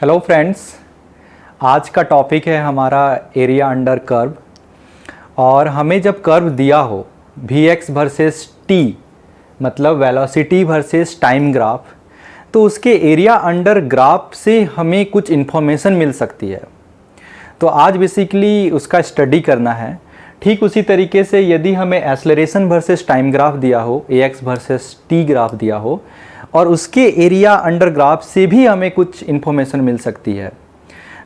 Hello friends, आज का topic है हमारा एरिया अंडर कर्व। और हमें जब कर्व दिया हो वी एक्स वर्सेस टी, मतलब वेलोसिटी वर्सेस टाइम ग्राफ, तो उसके एरिया अंडर ग्राफ से हमें कुछ इन्फॉर्मेशन मिल सकती है। तो आज बेसिकली उसका स्टडी करना है। ठीक उसी तरीके से यदि हमें एक्सेलरेशन वर्सेस टाइम ग्राफ दिया हो, ए एक्स वर्सेस टी ग्राफ दिया हो, और उसके एरिया अंडर ग्राफ से भी हमें कुछ इन्फॉर्मेशन मिल सकती है।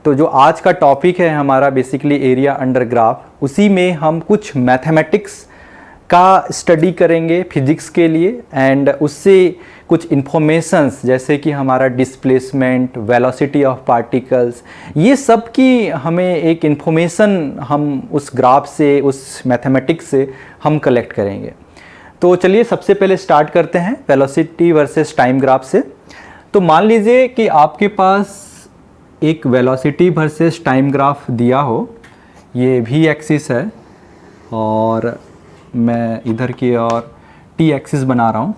तो जो आज का टॉपिक है हमारा बेसिकली एरिया अंडर ग्राफ, उसी में हम कुछ मैथमेटिक्स का स्टडी करेंगे फिजिक्स के लिए, एंड उससे कुछ इन्फॉर्मेशंस जैसे कि हमारा डिस्प्लेसमेंट, वेलोसिटी ऑफ पार्टिकल्स, ये सब की हमें एक इन्फॉर्मेशन हम उस ग्राफ से, उस मैथमेटिक्स से हम कलेक्ट करेंगे। तो चलिए सबसे पहले स्टार्ट करते हैं वेलोसिटी वर्सेस टाइम ग्राफ से। तो मान लीजिए कि आपके पास एक वेलोसिटी वर्सेस टाइम ग्राफ दिया हो, ये वी एक्सिस है और मैं इधर की और टी एक्सिस बना रहा हूँ।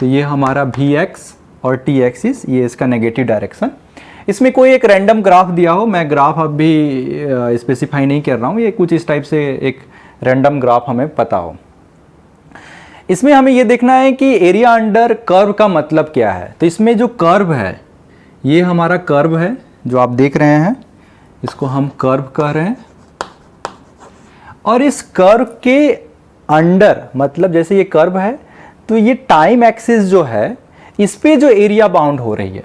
तो ये हमारा वी एक्स और टी एक्सिस, ये इसका नेगेटिव डायरेक्शन। इसमें कोई एक रैंडम ग्राफ दिया हो, मैं ग्राफ अभी स्पेसिफाई नहीं कर रहा हूँ, ये कुछ इस टाइप से एक रैंडम ग्राफ हमें पता हो। इसमें हमें ये देखना है कि एरिया अंडर कर्व का मतलब क्या है। तो इसमें जो कर्व है, ये हमारा कर्व है जो आप देख रहे हैं, इसको हम कर्व कह रहे हैं। और इस कर्व के अंडर, मतलब जैसे ये कर्व है तो ये टाइम एक्सिस जो है, इस पे जो एरिया बाउंड हो रही है,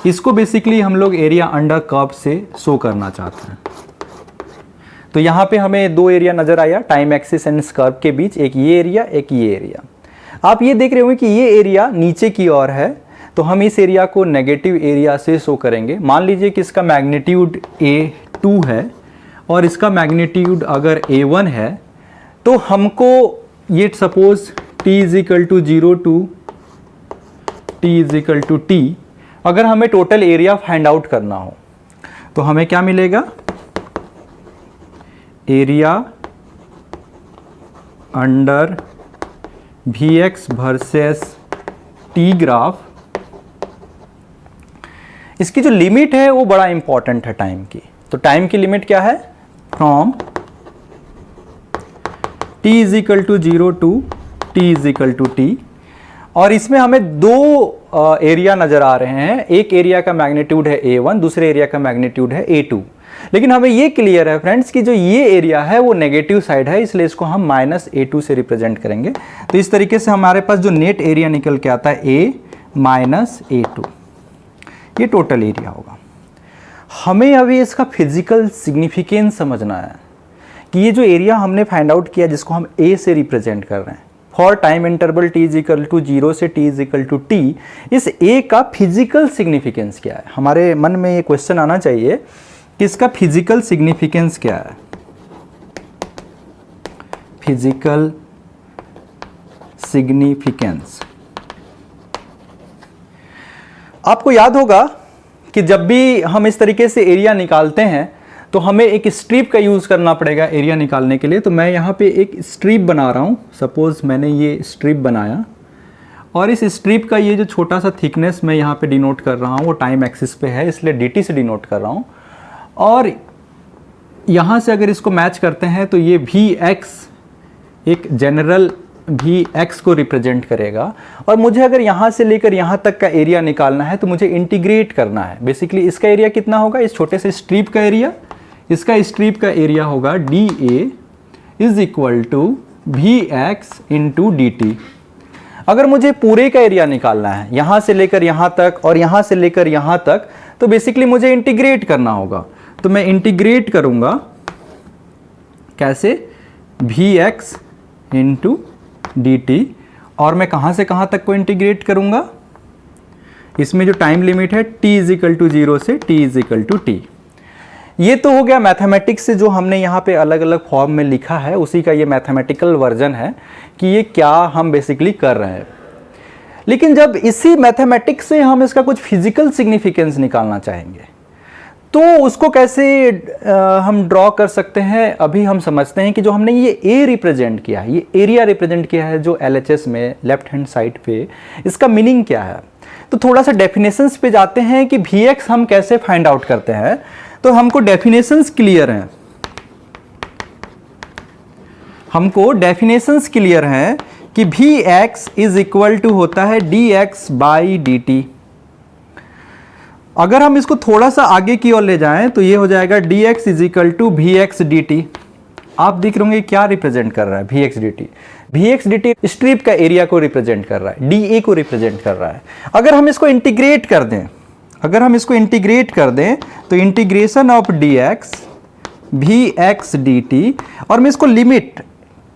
इसको बेसिकली हम लोग एरिया अंडर कर्व से शो करना चाहते हैं। तो यहाँ पे हमें दो एरिया नजर आया टाइम एक्सिस एंड कर्व के बीच, एक ये एरिया, एक ये एरिया। आप ये देख रहे होंगे कि ये एरिया नीचे की ओर है, तो हम इस एरिया को नेगेटिव एरिया से शो करेंगे। मान लीजिए कि इसका मैग्नीट्यूड A2 है और इसका मैग्नीट्यूड अगर A1 है, तो हमको ये suppose t is equal to 0 to t is equal to t, अगर हमें टोटल एरिया फाइंड आउट करना हो तो हमें क्या मिलेगा? Area under V X versus T graph. इसकी जो लिमिट है वो बड़ा इंपॉर्टेंट है टाइम की। तो टाइम की लिमिट क्या है? From t is equal to 0 to t is equal to t। और इसमें हमें दो एरिया नजर आ रहे हैं, एक एरिया का मैग्नीट्यूड है A1, दूसरे एरिया का मैग्नीट्यूड है A2। लेकिन हमें ये क्लियर है फ्रेंड्स कि जो ये एरिया है वो नेगेटिव साइड है, इसलिए इसको हम -A2 से रिप्रेजेंट करेंगे। तो इस तरीके से हमारे पास जो नेट एरिया निकल के आता है A माइनस A2, ये टोटल एरिया होगा। हमें अभी इसका फिजिकल सिग्निफिकेंस समझना है कि ये जो एरिया हमने फाइंड आउट किया, जिसको हम A से रिप्रेजेंट कर रहे हैं, for time interval t is equal to 0 से t is equal to t, इस A का फिजिकल सिग्निफिकेंस क्या है? हमारे मन में ये क्वेश्चन आना चाहिए कि इसका फिजिकल सिग्निफिकेंस क्या है। फिजिकल सिग्निफिकेंस, आपको याद होगा कि जब भी हम इस तरीके से एरिया निकालते हैं तो हमें एक स्ट्रिप का यूज करना पड़ेगा एरिया निकालने के लिए। तो मैं यहाँ पे एक स्ट्रिप बना रहा हूँ। सपोज मैंने ये स्ट्रिप बनाया और इस स्ट्रिप का ये जो छोटा सा थिकनेस मैं यहाँ पे डिनोट कर रहा हूँ, वो टाइम एक्सिस पे है, इसलिए dt से डिनोट कर रहा हूँ। और यहाँ से अगर इसको मैच करते हैं तो ये Vx एक जनरल Vx को रिप्रेजेंट करेगा। और मुझे अगर यहाँ से लेकर यहाँ तक का एरिया निकालना है तो मुझे इंटीग्रेट करना है। बेसिकली इसका एरिया कितना होगा? इस छोटे से स्ट्रिप का एरिया, इसका स्ट्रिप का एरिया होगा dA is equal to Vx into dt। अगर मुझे पूरे का एरिया निकालना है, यहाँ से लेकर यहाँ तक और यहाँ से लेकर यहाँ तक, तो बेसिकली मुझे इंटीग्रेट करना होगा। तो मैं इंटीग्रेट करूंगा कैसे? Vx into dt। और मैं कहाँ से कहाँ तक को इंटीग्रेट करूंगा? इसमें जो टाइम लिमिट है t इज इक्वल टू 0 से t is equal to t। ये तो हो गया मैथमेटिक्स से जो हमने यहाँ पे अलग अलग फॉर्म में लिखा है, उसी का ये मैथमेटिकल वर्जन है कि ये क्या हम बेसिकली कर रहे हैं। लेकिन जब इसी मैथमेटिक्स से हम इसका कुछ फिजिकल सिग्निफिकेंस निकालना चाहेंगे तो उसको कैसे हम ड्रॉ कर सकते हैं? अभी हम समझते हैं कि जो हमने ये ए रिप्रेजेंट किया है, ये एरिया रिप्रेजेंट किया है जो एलएचएस में लेफ्ट हैंड साइड पे, इसका मीनिंग क्या है? तो थोड़ा सा डेफिनेशंस पे जाते हैं कि Vx हम कैसे फाइंड आउट करते हैं। तो हमको डेफिनेशंस क्लियर हैं, हमको डेफिनेशंस क्लियर हैं कि Vx इज इक्वल टू होता है dx बाई dt। अगर हम इसको थोड़ा सा आगे की ओर ले जाएं तो ये हो जाएगा dx is equal to vx dt। आप देख रहे होंगे क्या रिप्रेजेंट कर रहा है vx dt। vx dt strip का एरिया को रिप्रेजेंट कर रहा है, dA को रिप्रेजेंट कर रहा है। अगर हम इसको इंटीग्रेट कर दें, अगर हम इसको इंटीग्रेट कर दें तो integration of dx vx dt, और मैं इसको लिमिट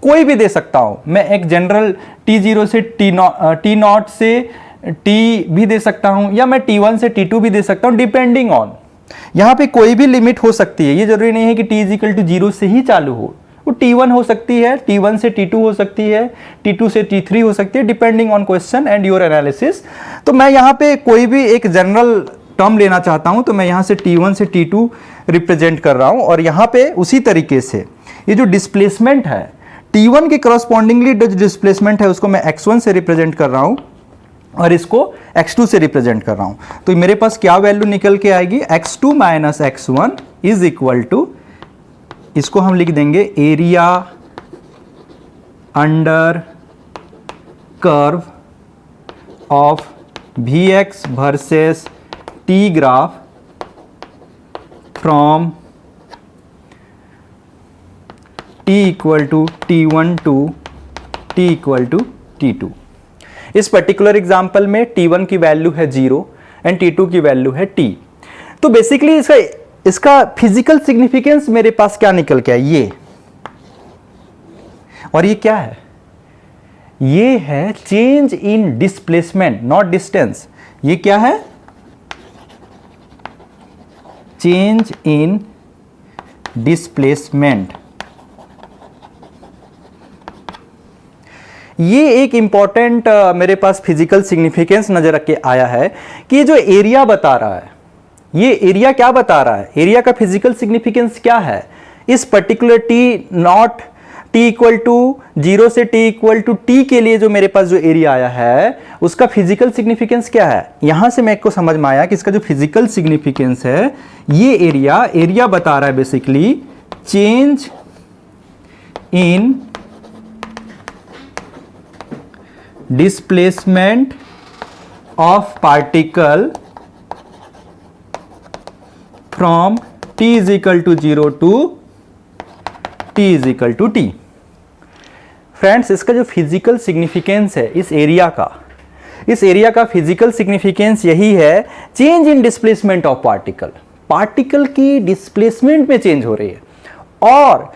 कोई भी दे सकता हूं। मैं एक जनरल t0 से t0 से t भी दे सकता हूं, या मैं t1 से t2 भी दे सकता हूं, डिपेंडिंग ऑन। यहां पे कोई भी लिमिट हो सकती है, ये जरूरी नहीं है कि t इज इक्वल टू 0 से ही चालू हो। वो t1 हो सकती है, t1 से t2 हो सकती है, t2 से t3 हो सकती है, depending on question and your analysis. तो मैं यहां पे कोई भी एक जनरल टर्म लेना चाहता हूं, तो मैं यहां से t1 से t2 रिप्रेजेंट कर रहा हूं। और यहां पे उसी तरीके से ये जो डिस्प्लेसमेंट है, t1 के करस्पॉन्डिंगली जो डिस्प्लेसमेंट है उसको मैं x1 से रिप्रेजेंट कर रहा हूं और इसको x2 से रिप्रेजेंट कर रहा हूं। तो मेरे पास क्या वैल्यू निकल के आएगी, x2 minus x1 is equal to, इसको हम लिख देंगे area under curve of Vx versus t graph from t equal to t1 to t equal to t2। इस पर्टिकुलर एग्जाम्पल में t1 की वैल्यू है 0 एंड t2 की वैल्यू है t। तो बेसिकली इसका फिजिकल सिग्निफिकेंस मेरे पास क्या निकल के आया, ये, और ये क्या है, ये है change in displacement not distance. ये क्या है, चेंज इन डिस्प्लेसमेंट। ये एक इंपॉर्टेंट मेरे पास फिजिकल सिग्निफिकेंस नजर रख के आया है कि ये जो एरिया बता रहा है, ये एरिया क्या बता रहा है, एरिया का फिजिकल सिग्निफिकेंस क्या है। इस particular T naught T equal to 0 से टी इक्वल टू टी के लिए जो मेरे पास जो एरिया आया है उसका फिजिकल सिग्निफिकेंस क्या है। यहां से मेरे को समझ में आया कि इसका जो फिजिकल सिग्निफिकेंस है, ये एरिया बता रहा है basically change in displacement of particle from t is equal to 0 to t is equal to t। Friends, इसका जो फिजिकल सिग्निफिकेंस है इस एरिया का फिजिकल सिग्निफिकेंस यही है, change in displacement of particle की डिस्प्लेसमेंट में चेंज हो रही है। और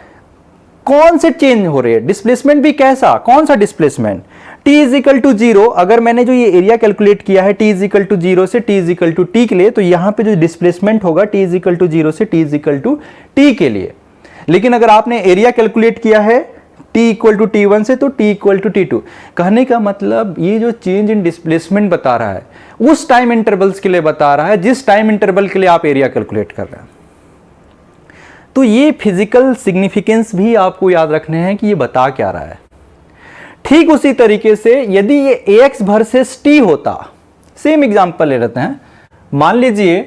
कौन से चेंज हो रही है, डिस्प्लेसमेंट भी कैसा, कौन सा displacement, t is equal to 0। अगर मैंने जो ये एरिया कैलकुलेट किया है t इज इक्वल टू 0 से t is equal to t के लिए, तो यहां पे जो डिस्प्लेसमेंट होगा t इज इक्वल टू 0 से t is equal to t के लिए। लेकिन अगर आपने एरिया कैलकुलेट किया है t इक्वल टू t1 से, तो t इक्वल टू t2। कहने का मतलब ये जो चेंज इन डिस्प्लेसमेंट बता रहा है उस टाइम इंटरवल्स के लिए बता रहा है जिस टाइम इंटरवल के लिए आप एरिया कैलकुलेट कर रहे हैं। तो ये फिजिकल सिग्निफिकेंस भी आपको याद रखने हैं कि ये बता क्या रहा है। ठीक उसी तरीके से यदि ये ax वर्सेस t होता, सेम एग्जांपल ले लेते हैं। मान लीजिए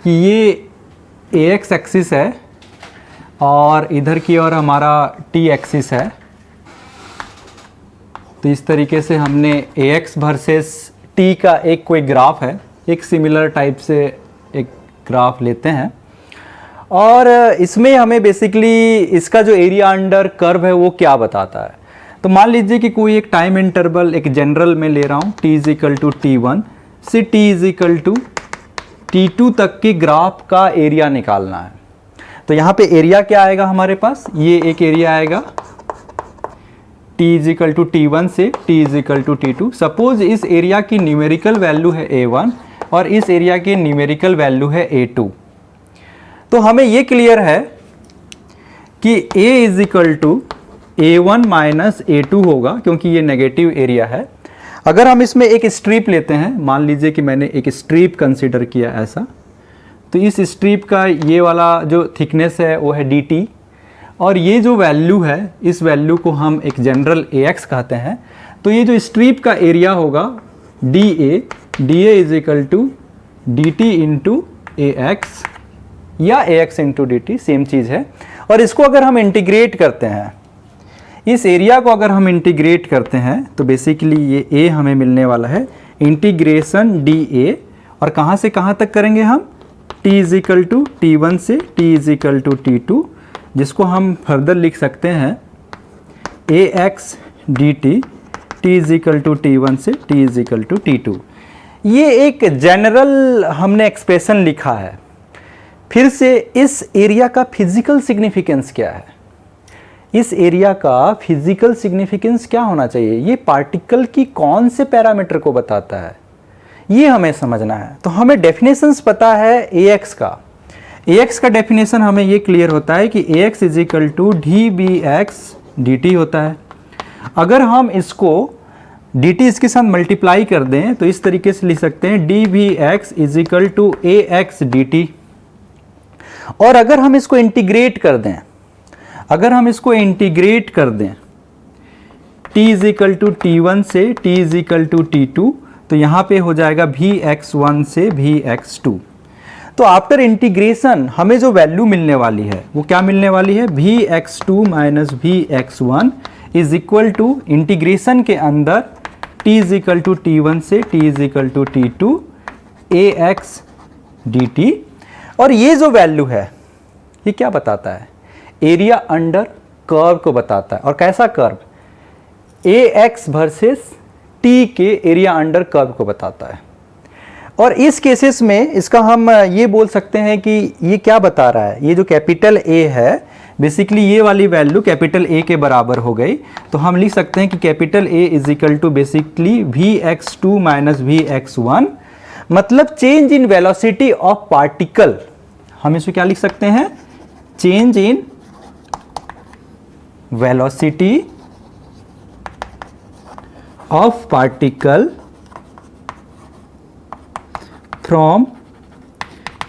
कि ये ax एक्सिस है और इधर की ओर हमारा t एक्सिस है। तो इस तरीके से हमने ax वर्सेस t का एक कोई ग्राफ है, एक सिमिलर टाइप से एक ग्राफ लेते हैं और इसमें हमें बेसिकली इसका जो एरिया अंडर कर्व है वो क्या बताता है। तो मान लीजिए कि कोई एक टाइम इंटरवल एक जनरल में ले रहा हूँ, t is equal to t1 से t is equal to t2 तक की ग्राफ का एरिया निकालना है। तो यहाँ पे एरिया क्या आएगा हमारे पास, ये एक एरिया आएगा t is equal to t1 से t is equal to t2। Suppose इस एरिया की न्यूमेरिकल वैल्यू है a1 और इस एरिया की न्यूमेरिकल वैल्यू है a2। तो हमें ये क्लियर है कि a is equal to a1 minus a2 होगा, क्योंकि ये नेगेटिव एरिया है। अगर हम इसमें एक स्ट्रिप लेते हैं, मान लीजिए कि मैंने एक स्ट्रिप कंसीडर किया ऐसा, तो इस स्ट्रिप का ये वाला जो थिकनेस है वो है dt और ये जो वैल्यू है इस वैल्यू को हम एक जनरल ax कहते हैं। तो ये जो स्ट्रिप का एरिया होगा dA D A is equal to D T into A X या A X into D T, same चीज़ है। और इसको अगर हम इंटीग्रेट करते हैं, इस एरिया को अगर हम इंटीग्रेट करते हैं तो बेसिकली ये ए हमें मिलने वाला है इंटीग्रेशन डी ए, और कहाँ से कहाँ तक करेंगे हम, t is equal to T one से t is equal to T two, जिसको हम फर्दर लिख सकते हैं A X D T T is equal to T one से t is equal to T two. ये एक जनरल हमने एक्सप्रेशन लिखा है। फिर से इस एरिया का फिजिकल सिग्निफिकेंस क्या है, इस एरिया का फिजिकल सिग्निफिकेंस क्या होना चाहिए, ये पार्टिकल की कौन से पैरामीटर को बताता है, ये हमें समझना है। तो हमें डेफिनेशंस पता है Ax का, Ax का डेफिनेशन हमें ये क्लियर होता है कि Ax is equal to D V X D T होता है। अगर हम इसको dt इसके साथ मल्टीप्लाई कर दें तो इस तरीके से लिख सकते हैं D V X is equal to A X D T. और अगर हम इसको इंटीग्रेट कर दें, अगर हम इसको इंटीग्रेट कर दें t is equal to T one से t is equal to T two, तो यहाँ पे हो जाएगा Vx1 से Vx2। तो आफ्टर इंटीग्रेशन हमें जो वैल्यू मिलने वाली है वो क्या मिलने वाली है, Vx2 minus Vx1 is equal to integration के अंदर t is equal to T one से t is equal to T two Ax dt। और ये जो वैल्यू है ये क्या बताता है, एरिया अंडर कर्व को बताता है। और कैसा कर्व, Ax वर्सेस टी के एरिया अंडर कर्व को बताता है। और इस केसेस में इसका हम ये बोल सकते हैं कि ये क्या बता रहा है, ये जो कैपिटल A है बेसिकली ये वाली वैल्यू कैपिटल A के बराबर हो गई। तो हम लिख सकते हैं कि capital A is equal to basically Vx2 minus Vx1, मतलब change in velocity of particle. हम इसको क्या लिख सकते हैं, change in velocity of particle from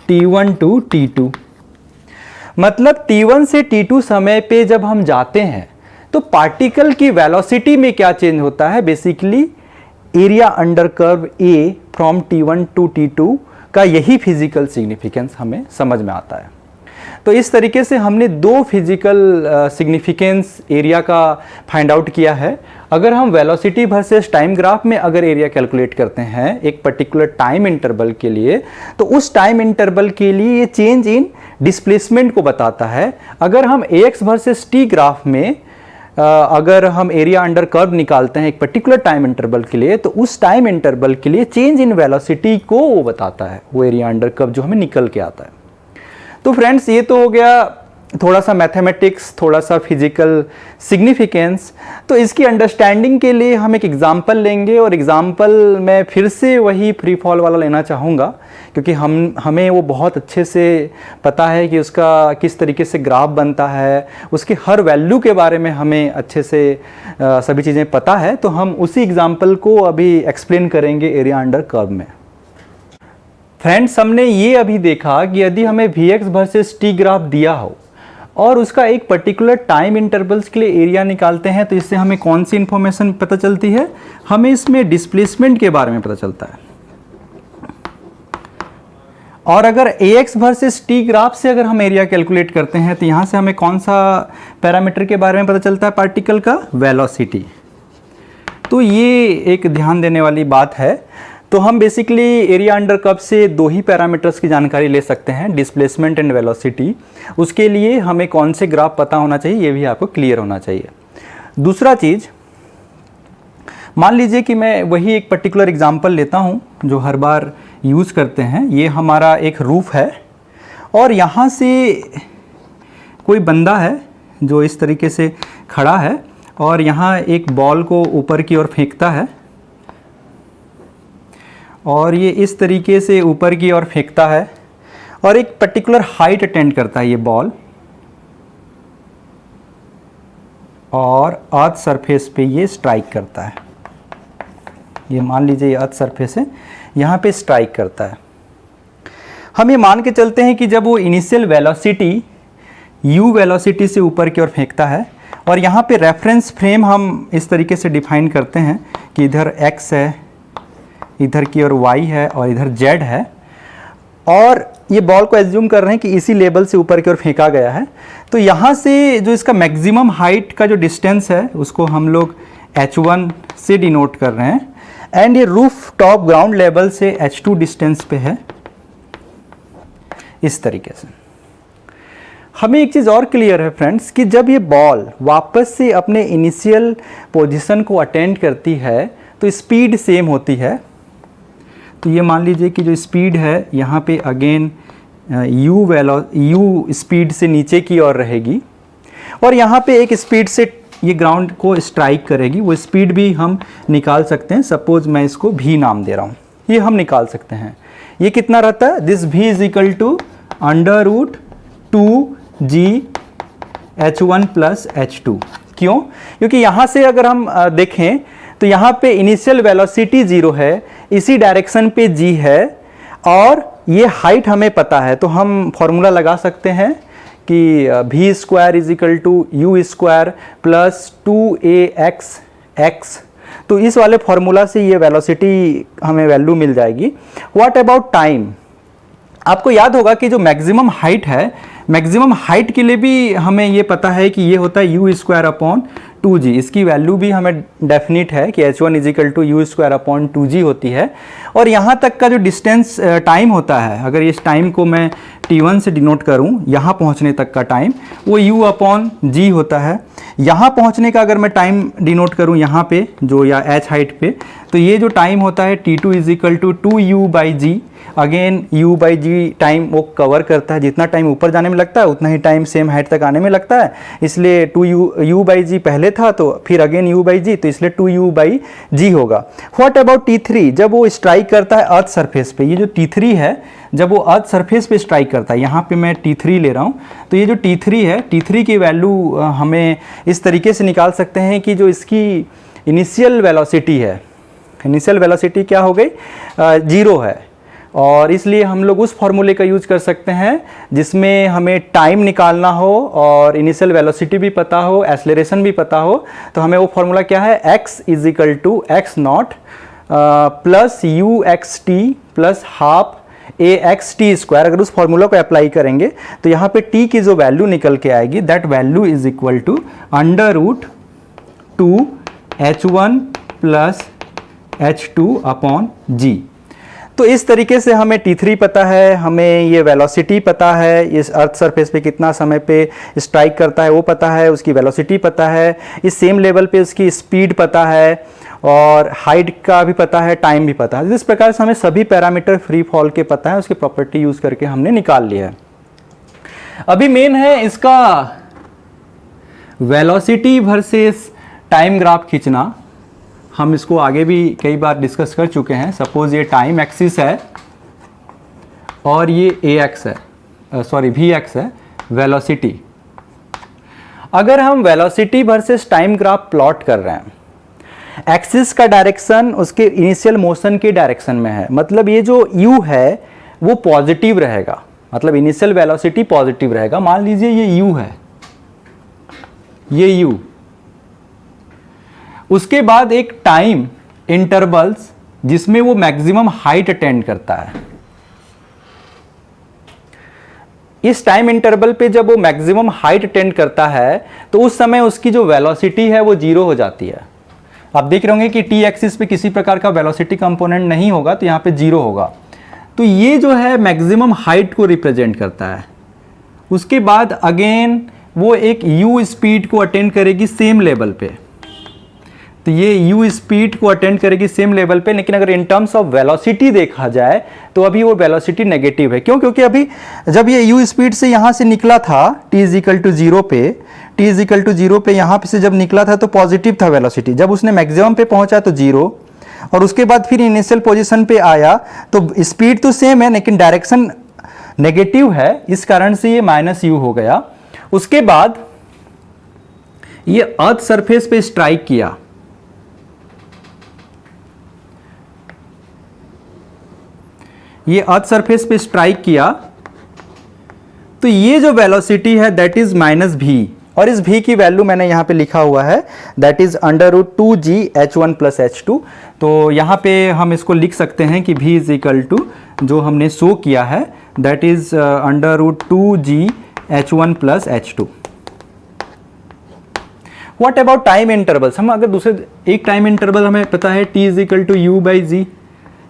T1 to T2। मतलब T1 से T2 समय पे जब हम जाते हैं तो पार्टिकल की वेलोसिटी में क्या चेंज होता है, basically area under curve A from T1 to T2 का यही फिजिकल सिग्निफिकेंस हमें समझ में आता है। तो इस तरीके से हमने दो फिजिकल सिग्निफिकेंस एरिया का फाइंड आउट किया है। अगर हम वेलोसिटी वर्सेस टाइम ग्राफ में अगर एरिया कैलकुलेट करते हैं एक पर्टिकुलर टाइम इंटरवल के लिए, तो उस टाइम इंटरवल के लिए ये चेंज इन डिस्प्लेसमेंट को बताता है। अगर हम Ax वर्सेस टी ग्राफ में अगर हम एरिया अंडर कर्व निकालते हैं एक पर्टिकुलर टाइम इंटरवल के लिए, तो उस टाइम इंटरवल के लिए चेंज इन वेलोसिटी को वो बताता है, वो एरिया अंडर कर्व जो हमें निकल के आता है। तो फ्रेंड्स ये तो हो गया थोड़ा सा मैथमेटिक्स, थोड़ा सा फिजिकल सिग्निफिकेंस। तो इसकी अंडरस्टैंडिंग के लिए हम एक एग्जांपल लेंगे, और एग्जांपल मैं फिर से वही फ्री फॉल वाला लेना चाहूँगा क्योंकि हमें वो बहुत अच्छे से पता है कि उसका किस तरीके से ग्राफ बनता है, उसकी हर वैल्यू के बारे में हमें अच्छे से सभी चीज़ें पता है। तो हम उसी एग्जाम्पल को अभी एक्सप्लेन करेंगे एरिया अंडर कर्व में। फ्रेंड्स हमने ये अभी देखा कि यदि हमें Vx वर्सेस टी ग्राफ दिया हो और उसका एक पर्टिकुलर टाइम इंटरवल्स के लिए एरिया निकालते हैं, तो इससे हमें कौन सी इंफॉर्मेशन पता चलती है, हमें इसमें डिस्प्लेसमेंट के बारे में पता चलता है। और अगर Ax वर्सेस टी ग्राफ से अगर हम एरिया कैलकुलेट करते हैं तो यहाँ से हमें कौन सा पैरामीटर के बारे में पता चलता है, पार्टिकल का वेलोसिटी। तो ये एक ध्यान देने वाली बात है। तो हम बेसिकली एरिया अंडर कर्व से दो ही पैरामीटर्स की जानकारी ले सकते हैं, डिस्प्लेसमेंट एंड वेलोसिटी। उसके लिए हमें कौन से ग्राफ पता होना चाहिए ये भी आपको क्लियर होना चाहिए। दूसरा चीज़, मान लीजिए कि मैं वही एक पर्टिकुलर एग्जांपल लेता हूं जो हर बार यूज़ करते हैं। ये हमारा एक रूफ है और यहाँ से कोई बंदा है जो इस तरीके से खड़ा है और यहाँ एक बॉल को ऊपर की ओर फेंकता है, और ये इस तरीके से ऊपर की ओर फेंकता है और एक पर्टिकुलर हाइट अटेंड करता है ये बॉल, और अर्थ सरफेस पे ये स्ट्राइक करता है। ये मान लीजिए ये अर्थ सरफेस है, यहाँ पे स्ट्राइक करता है। हम ये मान के चलते हैं कि जब वो इनिशियल वेलोसिटी u वेलोसिटी से ऊपर की ओर फेंकता है, और यहाँ पे रेफरेंस फ्रेम हम इस तरीके से डिफाइन करते हैं कि इधर x है, इधर की ओर y है और इधर z है, और ये बॉल को एज्यूम कर रहे हैं कि इसी लेवल से ऊपर की ओर फेंका गया है। तो यहाँ से जो इसका मैक्सिमम हाइट का जो डिस्टेंस है उसको हम लोग h1 से डिनोट कर रहे हैं, एंड ये रूफ टॉप ग्राउंड लेवल से h2 डिस्टेंस पे है। इस तरीके से हमें एक चीज़ और क्लियर है फ्रेंड्स कि जब ये बॉल वापस से अपने इनिशियल पोजीशन को अटेंड करती है तो स्पीड सेम होती है। तो ये मान लीजिए कि जो स्पीड है यहाँ पे अगेन u स्पीड से नीचे की ओर रहेगी, और यहाँ पे एक स्पीड से ये ग्राउंड को स्ट्राइक करेगी। वो स्पीड भी हम निकाल सकते हैं, सपोज मैं इसको v नाम दे रहा हूँ, ये हम निकाल सकते हैं। ये कितना रहता है, this v is equal to √2g h1 plus h2। क्यों? क्योंकि यहाँ से अगर हम देखें तो यहाँ पे इनिशियल वेलोसिटी 0 है, इसी डायरेक्शन पे g है, और ये हाइट हमें पता है, तो हम फॉर्मूला लगा सकते हैं कि v square is equal to u square plus 2ax। तो इस वाले फॉर्मूला से ये वेलोसिटी हमें वैल्यू मिल जाएगी। What about time? आपको याद होगा कि जो मैक्सिमम हाइट है, मैक्सिमम हाइट के लिए भी हमें ये पता है कि ये होता है u स्क्वायर अपॉन 2g। इसकी वैल्यू भी हमें डेफिनिट है कि h1 is equal to u square upon 2g होती है। और यहाँ तक का जो डिस्टेंस टाइम होता है, अगर इस टाइम को मैं t1 से डिनोट करूँ, यहाँ पहुँचने तक का टाइम, वो u अपॉन g होता है। यहाँ पहुँचने का अगर मैं टाइम डिनोट करूँ यहाँ पे जो या h हाइट पे, तो ये जो टाइम होता है t2 is equal to 2u/g। Again u/g time वो कवर करता है, जितना टाइम ऊपर जाने में लगता है उतना ही टाइम सेम हाइट तक आने में लगता है, इसलिए 2u/g पहले था तो फिर अगेन u/g, तो इसलिए 2u/g होगा। What about t3? जब वो स्ट्राइक करता है अर्थ सरफेस पे, ये जो t3 है जब वो अर्थ सरफेस पे स्ट्राइक करता है, यहाँ पे मैं t3 ले रहा हूँ, तो ये जो t3 है, t3 की वैल्यू हमें इस तरीके से निकाल सकते हैं कि जो इसकी इनिशियल वेलोसिटी है, इनिशियल वेलोसिटी क्या हो गई, 0 है, और इसलिए हम लोग उस फॉर्मूले का यूज कर सकते हैं जिसमें हमें टाइम निकालना हो और इनिशियल वेलोसिटी भी पता हो, एक्सेलरेशन भी पता हो। तो हमें वो फॉर्मूला क्या है, x is equal to x naught plus u(xt) plus half axt square. अगर उस फॉर्मूला को अप्लाई करेंगे तो यहाँ पे t की जो वैल्यू निकल के आएगी, that value is equal to √2 h1 plus h2 upon g। तो इस तरीके से हमें t3 पता है, हमें ये वेलोसिटी पता है, इस अर्थ सरफेस पे कितना समय पे स्ट्राइक करता है वो पता है, उसकी वेलोसिटी पता है, इस सेम लेवल पे उसकी स्पीड पता है, और हाइट का भी पता है, टाइम भी पता है। इस प्रकार से हमें सभी पैरामीटर फ्री फॉल के पता है, उसकी प्रॉपर्टी यूज करके हमने निकाल लिया है। अभी मेन है इसका वेलोसिटी वर्सेस टाइम ग्राफ खींचना। हम इसको आगे भी कई बार डिस्कस कर चुके हैं। सपोज ये टाइम एक्सिस है और ये ax है, vx है, वेलोसिटी। अगर हम velocity versus time graph plot कर रहे हैं, एक्सिस का डायरेक्शन उसके इनिशियल मोशन के डायरेक्शन में है, मतलब ये जो u है वो पॉजिटिव रहेगा, मतलब इनिशियल वेलोसिटी पॉजिटिव रहेगा। मान लीजिए ये u है, ये u, उसके बाद एक टाइम इंटरवल्स जिसमें वो मैक्सिमम हाइट अटेंड करता है। इस टाइम इंटरवल पे जब वो मैक्सिमम हाइट अटेंड करता है तो उस समय उसकी जो वेलोसिटी है वो 0 हो जाती है। आप देख रहे होंगे कि टी एक्सिस पे किसी प्रकार का वेलोसिटी कंपोनेंट नहीं होगा, तो यहाँ पे 0 होगा। तो ये जो है मैक्सिमम हाइट को रिप्रेजेंट करता है। उसके बाद अगेन वो एक u स्पीड को अटेंड करेगी सेम लेवल पे, तो ये u स्पीड को अटेंड करेगी सेम लेवल पे, लेकिन अगर इन टर्म्स ऑफ वेलोसिटी देखा जाए तो अभी वो वेलोसिटी नेगेटिव है। क्यों? क्योंकि अभी जब ये u स्पीड से यहाँ से निकला था t इज इक्वल टू 0 पे, t इज इक्वल टू 0 पे यहाँ पे से जब निकला था तो पॉजिटिव था वेलोसिटी। जब उसने मैक्सिमम पे पहुँचा तो 0, और उसके बाद फिर इनिशियल पोजिशन पे आया तो स्पीड तो सेम है लेकिन डायरेक्शन नेगेटिव है, इस कारण से ये -u हो गया। उसके बाद ये अर्थ सरफेस पे स्ट्राइक किया, ये अर्थ सरफेस पे स्ट्राइक किया, तो ये जो वेलोसिटी है दैट इज -v, और इस v की वैल्यू मैंने यहाँ पे लिखा हुआ है, दैट इज √2g(h1 + h2). तो यहाँ पे हम इसको लिख सकते हैं कि v इज इक्वल टू जो हमने शो किया है, that is √2g(h1 + h2). What about time intervals? हम अगर दूसरे एक टाइम इंटरवल हमें पता है t is equal to u/g,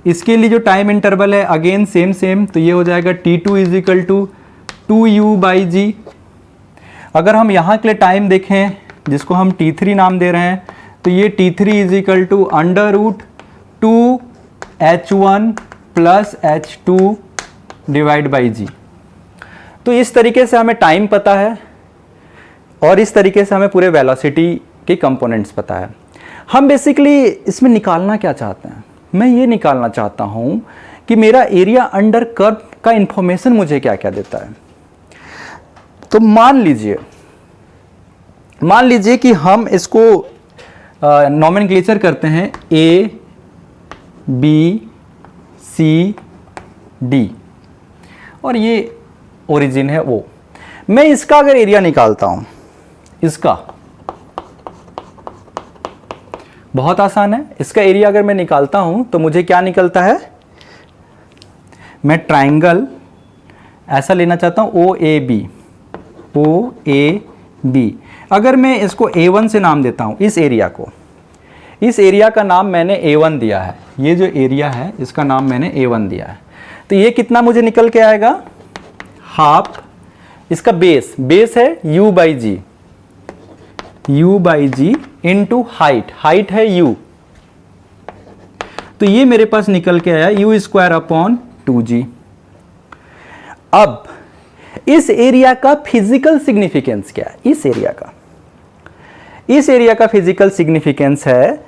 इसके लिए जो टाइम इंटरवल है अगेन सेम, तो ये हो जाएगा t2 is equal to 2u/g। अगर हम यहाँ के लिए टाइम देखें जिसको हम t3 नाम दे रहे हैं, तो ये t3 is equal to √2h1 + h2 divide by g। तो इस तरीके से हमें टाइम पता है और इस तरीके से हमें पूरे वेलोसिटी के कंपोनेंट्स पता है। हम बेसिकली इसमें निकालना क्या चाहते हैं? मैं ये निकालना चाहता हूँ कि मेरा एरिया अंडर कर्व का इंफॉर्मेशन मुझे क्या क्या देता है। तो मान लीजिए कि हम इसको नॉमेनक्लेचर करते हैं A, B, C, D और ये ओरिजिन है O। मैं इसका अगर एरिया निकालता हूं, इसका बहुत आसान है, इसका एरिया अगर मैं निकालता हूं तो मुझे क्या निकलता है? मैं ट्राइंगल ऐसा लेना चाहता हूं OAB। अगर मैं इसको A1 से नाम देता हूं, इस एरिया को, इस एरिया का नाम मैंने A1 दिया है, ये जो एरिया है इसका नाम मैंने A1 दिया है, तो ये कितना मुझे निकल के आएगा? हाफ इसका बेस है u/g इंटू हाइट है u, तो ये मेरे पास निकल के आया u²/2g। अब इस एरिया का फिजिकल सिग्निफिकेंस क्या है? इस एरिया का फिजिकल सिग्निफिकेंस है,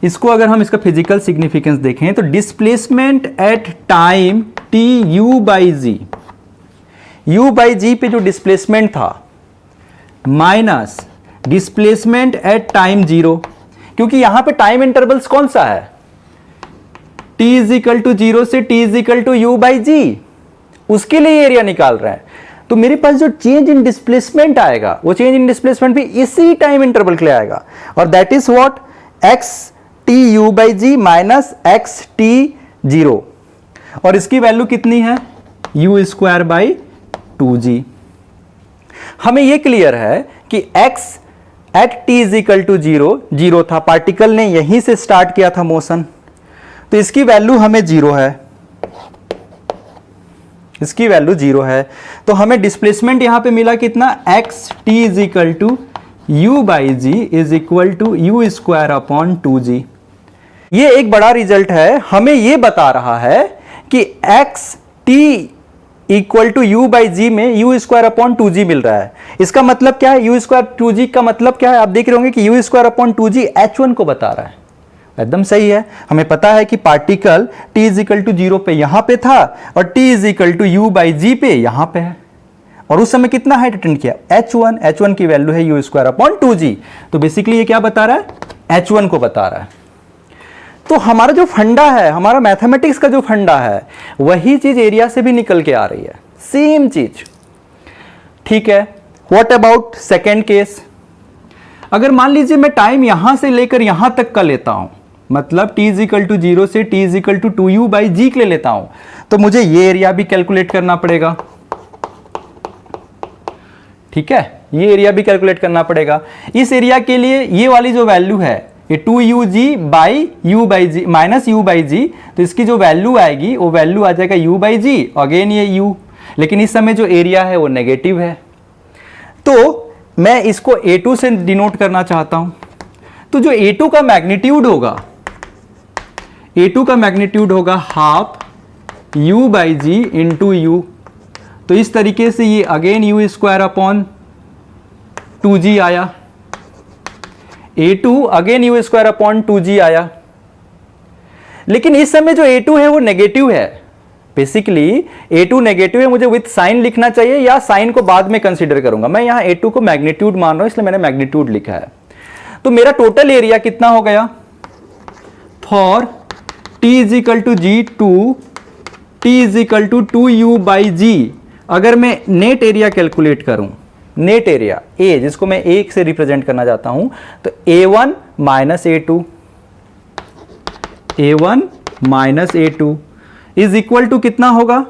इसको अगर हम इसका फिजिकल सिग्निफिकेंस देखें तो displacement at time t u/g पे जो डिस्प्लेसमेंट था माइनस डिस्प्लेसमेंट एट टाइम 0, क्योंकि यहां पे टाइम इंटरवल्स कौन सा है? t इज इक्वल टू 0 से t is equal to u/g, उसके लिए एरिया निकाल रहे हैं। तो मेरे पास जो चेंज इन डिस्प्लेसमेंट आएगा, वो चेंज इन डिस्प्लेसमेंट भी इसी टाइम इंटरवल के लिए आएगा, और that is what? xt u/g minus xt0, और इसकी वैल्यू कितनी है? u²/2g। हमें यह क्लियर है कि x at t is equal to 0 था, पार्टिकल ने यहीं से स्टार्ट किया था मोशन, तो इसकी वैल्यू हमें 0 है, इसकी वैल्यू 0 है। तो हमें डिस्प्लेसमेंट यहां पे मिला कितना? xt is equal to u/g is equal to u²/2g। ये एक बड़ा रिजल्ट है, हमें ये बता रहा है कि xt इक्वल टू u/g में u²/2g मिल रहा है। इसका मतलब क्या है? u²/2g का मतलब क्या है? आप देख रहे होंगे कि u²/2g h1 को बता रहा है। एकदम सही है, हमें पता है कि particle t is equal to 0 पे यहां पे था और t is equal to u/g पे यहां पे है, और उस समय कितना हाइट अटेंड किया? h1 की वैल्यू है u²/2g। तो बेसिकली ये क्या बता रहा है? h1 को बता रहा है। तो हमारा जो फंडा है, हमारा मैथमेटिक्स का जो फंडा है, वही चीज एरिया से भी निकल के आ रही है, सेम चीज। ठीक है, व्हाट अबाउट सेकेंड केस? अगर मान लीजिए मैं टाइम यहां से लेकर यहां तक का लेता हूं, मतलब t इज इक्वल टू 0 से t is equal to 2u/g के लिए लेता हूं, तो मुझे ये एरिया भी कैलकुलेट करना पड़ेगा। ठीक है, ये एरिया भी कैलकुलेट करना पड़ेगा। इस एरिया के लिए ये वाली जो वैल्यू है, ये 2u/g माइनस u/g, तो इसकी जो वैल्यू आएगी वो वैल्यू आ जाएगा u/g, अगेन ये u, लेकिन इस समय जो एरिया है वो नेगेटिव है, तो मैं इसको A2 से डिनोट करना चाहता हूं। तो जो A2 का मैग्नीट्यूड होगा हाफ u/g इंटू u, तो इस तरीके से ये अगेन u²/2g आया, A2 अगेन u²/2g आया, लेकिन इस समय जो A2 है वो नेगेटिव है। बेसिकली A2 नेगेटिव है, मुझे विथ साइन लिखना चाहिए या साइन को बाद में कंसीडर करूंगा। मैं यहां A2 को मैग्नीट्यूड मान रहा हूं, इसलिए मैंने मैग्नीट्यूड लिखा है। तो मेरा टोटल एरिया कितना हो गया? For t is equal to g2 t is equal to 2u/g, अगर मैं नेट एरिया कैलकुलेट करूं, नेट एरिया ए, जिसको मैं ए से रिप्रेजेंट करना चाहता हूं, तो A1 minus A2, A1 minus A2 is equal to कितना होगा,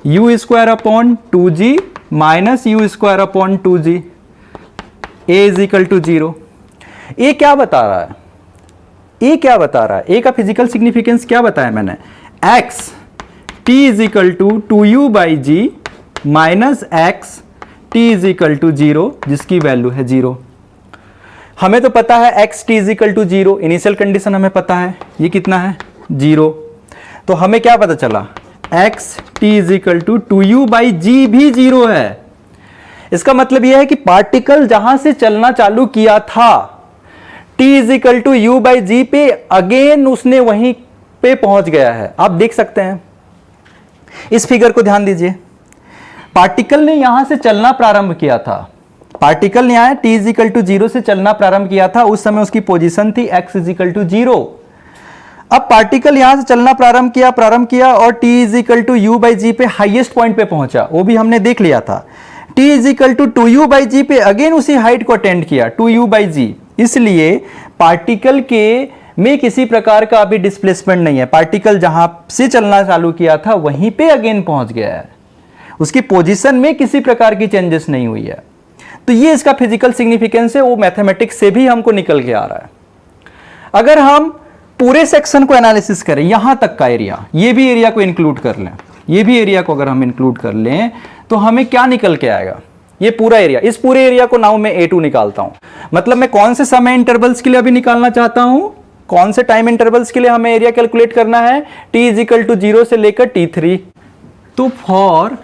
U square upon 2g minus U square upon 2g, A is equal to 0। A क्या बता रहा है, ए क्या बता रहा है, ए का फिजिकल सिग्निफिकेंस क्या बताया मैंने, X T is equal to 2u by G minus X T is equal to 0, जिसकी वैल्यू है 0। हमें तो पता है X T is equal to 0, initial condition हमें पता है, ये कितना है 0। तो हमें क्या पता चला, X T is equal to 2u by G भी 0 है। इसका मतलब यह है कि पार्टिकल जहां से चलना चालू किया था t is equal to U by G पे, अगेन उसने वहीं पे पहुंच गया है। आप देख सकते हैं, इस फिगर को ध्यान दीजिए, पार्टिकल ने यहां से चलना प्रारंभ किया था, पार्टिकल ने आया t इज इक्वल टू 0 से चलना प्रारंभ किया था, उस समय उसकी पोजीशन थी x इज इक्वल टू 0। अब पार्टिकल यहां से चलना प्रारंभ किया और t is equal to U by G पे हाईएस्ट पॉइंट पे पहुंचा, वो भी हमने देख लिया था। t is equal to 2u by G पे अगेन उसी हाइट को अटेंड किया, 2u बाई जी। इसलिए पार्टिकल के में किसी प्रकार का अभी डिस्प्लेसमेंट नहीं है, पार्टिकल जहां से चलना चालू किया था वहीं पे अगेन पहुंच गया है, उसकी पोजीशन में किसी प्रकार की चेंजेस नहीं हुई है। तो ये इसका फिजिकल सिग्निफिकेंस है, वो मैथमेटिक्स से भी हमको निकल के आ रहा है। अगर हम पूरे सेक्शन को एनालिसिस करें, यहां तक का एरिया, ये भी एरिया को इंक्लूड कर लें, ये भी एरिया को अगर हम इंक्लूड कर लें तो हमें क्या निकल के आएगा, ये पूरा एरिया, इस पूरे एरिया को नाउ मैं A2 निकालता हूं। मतलब मैं कौन से समय इंटरवल्स के लिए अभी निकालना चाहता हूं, कौन से टाइम इंटरवल्स के लिए हमें एरिया कैलकुलेट करना है, t इज इक्वल टू 0 से लेकर t3। तो for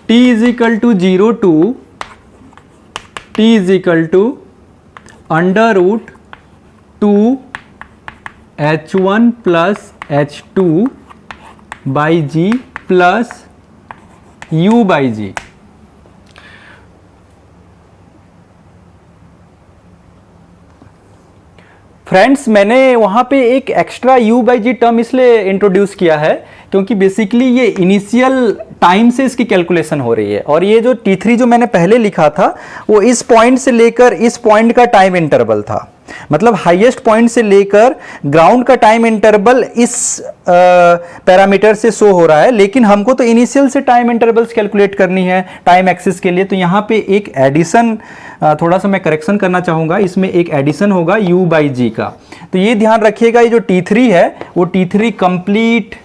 t is equal to 0 to t is equal to under root 2 h1 plus h2 by G plus u by G. Friends, मैंने वहाँ पे एक extra u by G term इसलिए introduce किया है क्योंकि बेसिकली ये इनिशियल टाइम से इसकी कैलकुलेशन हो रही है, और ये जो t3 जो मैंने पहले लिखा था वो इस पॉइंट से लेकर इस पॉइंट का टाइम इंटरवल था। मतलब हाईएस्ट पॉइंट से लेकर ग्राउंड का टाइम इंटरवल इस पैरामीटर से शो हो रहा है, लेकिन हमको तो इनिशियल से टाइम इंटरवल्स कैलकुलेट करनी है टाइम एक्सिस के लिए। तो यहाँ पे एक एडिशन, थोड़ा सा मैं करेक्शन करना चाहूँगा, इसमें एक एडिशन होगा u बाई जी का। तो ये ध्यान रखिएगा, ये जो t3 है वो t3 कंप्लीट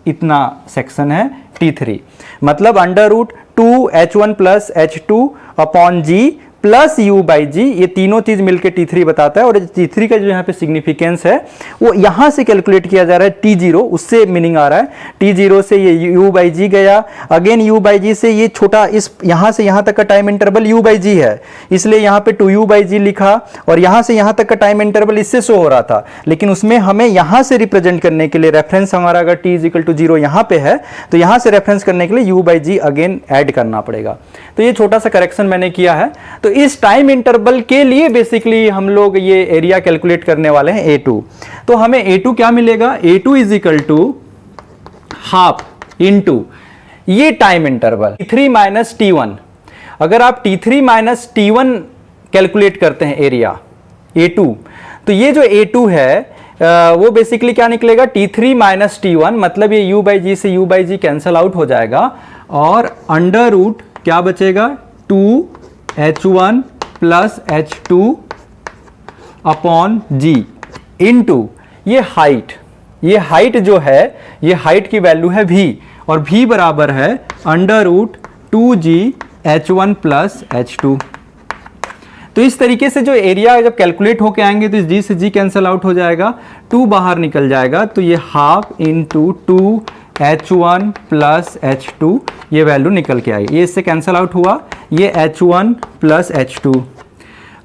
इतना सेक्शन है t3, मतलब under root 2h1 plus h2 upon G plus u by G, ये तीनों चीज मिलकर t3 बताता है। और t3 का जो यहाँ पे सिग्निफिकेंस है वो यहाँ से कैलकुलेट किया जा रहा है t0, उससे मीनिंग आ रहा है t0 से ये u बाई जी गया, अगेन u बाई जी से ये छोटा, इस यहाँ से यहाँ तक का टाइम इंटरवल u बाई जी है, इसलिए यहाँ पे 2u बाई जी लिखा, और यहाँ से यहाँ तक का टाइम इंटरवल इससे शो हो रहा था, लेकिन उसमें हमें यहाँ से रिप्रेजेंट करने के लिए रेफरेंस हमारा अगर t इज इक्वल टू 0 यहाँ पे है तो यहाँ से रेफरेंस करने के लिए u by G again add करना पड़ेगा। तो ये छोटा सा करेक्शन मैंने किया है। तो इस टाइम इंटरवल के लिए बेसिकली हम लोग ये एरिया कैलकुलेट करने वाले हैं A2। तो हमें A2 क्या मिलेगा, A2 is equal to half into ये time interval T3 minus T1। अगर आप T3 माइनस T1 कैलकुलेट करते हैं एरिया A2, तो ये जो A2 है वो बेसिकली क्या निकलेगा, T3 माइनस T1, मतलब ये u बाई जी से u by G cancel out हो जाएगा, और अंडर रूट क्या बचेगा 2h1 plus h2 upon G into ये हाइट जो है, ये हाइट की वैल्यू है v, और v बराबर है under root 2g h1 plus h2। तो इस तरीके से जो एरिया जब कैलकुलेट होके आएंगे तो इस g से g कैंसल आउट हो जाएगा, 2 बाहर निकल जाएगा, तो ये half into 2h1 plus h2 ये वैल्यू निकल के आई, ये इससे कैंसल आउट हुआ, ये h1 प्लस h2।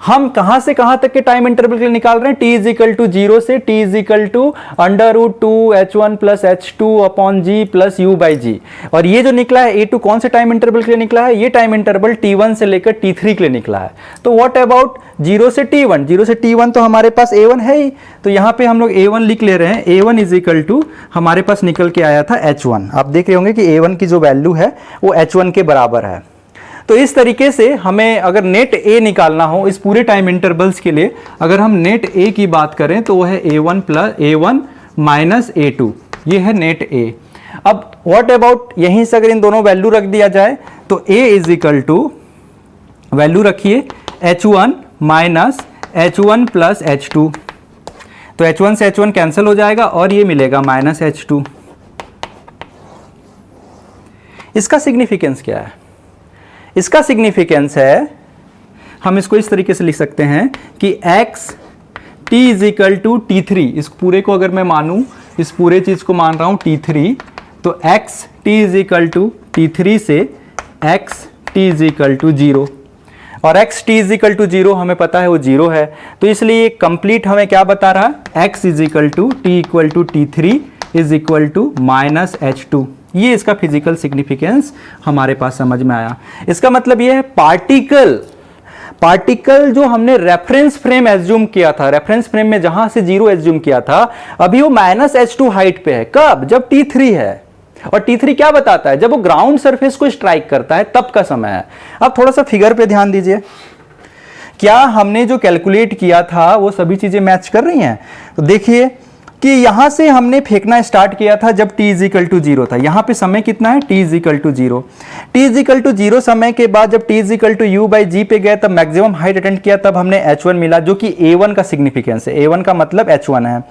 हम कहां से कहां तक के टाइम इंटरवल के लिए निकाल रहे हैं, t इज इक्वल टू 0 से t is equal to under root 2h1 plus h2 upon G plus u by G. और ये जो निकला है A2 कौन से टाइम इंटरवल के लिए निकला है, ये टाइम इंटरवल t1 से लेकर t3 के लिए निकला है। तो व्हाट अबाउट 0 से t1, 0 से t1 तो हमारे पास A1 है ही, तो यहाँ पे हम लोग A1 लिख ले रहे हैं। A1 इज इक्वल टू हमारे पास निकल के आया था h1। आप देख रहे होंगे कि A1 की जो वैल्यू है वो h1 के बराबर है। तो इस तरीके से हमें अगर नेट ए निकालना हो इस पूरे टाइम इंटरवल्स के लिए, अगर हम नेट ए की बात करें तो वह है a1 माइनस a2, ये है नेट ए। अब व्हाट अबाउट यहीं से अगर इन दोनों वैल्यू रख दिया जाए तो a is equal to, value रखिए h1 minus h1 plus h2, तो h1 से h1 कैंसिल हो जाएगा और ये मिलेगा माइनस h2। इसका सिग्निफिकेंस क्या है? इसका सिग्निफिकेंस है, हम इसको इस तरीके से लिख सकते हैं कि x t is equal to t3, इस पूरे को अगर मैं मानूं, इस पूरे चीज को मान रहा हूं t3, तो x t is equal to t3 से x t is equal to 0, और x t is equal to 0 हमें पता है वो 0 है, तो इसलिए कंप्लीट हमें क्या बता रहा है, x is equal to t equal to t3 is equal to minus h2। ये इसका फिजिकल सिग्निफिकेंस हमारे पास समझ में आया। इसका मतलब ये है पार्टिकल जो हमने रेफरेंस फ्रेम एज्यूम किया था, रेफरेंस फ्रेम में जहां से 0 एज्यूम किया था, अभी वो माइनस h2 हाइट पे है। कब? जब t3 है। और t3 क्या बताता है? जब वो ग्राउंड सरफेस को स्ट्राइक करता है तब का समय है। अब थोड़ा सा फिगर पे ध्यान दीजिए, क्या हमने जो कैलकुलेट किया था वो सभी चीजें मैच कर रही हैं? तो देखिए कि यहां से हमने फेंकना स्टार्ट किया था जब t इज इक्वल टू 0 था। यहां पे समय कितना है? t is equal to 0। t is equal to 0 समय के बाद जब t is equal to u by G पे गए तब मैक्सिमम हाइट अटेंड किया, तब हमने h1 मिला जो कि a1 का सिग्निफिकेंस है। a1 का मतलब h1 है।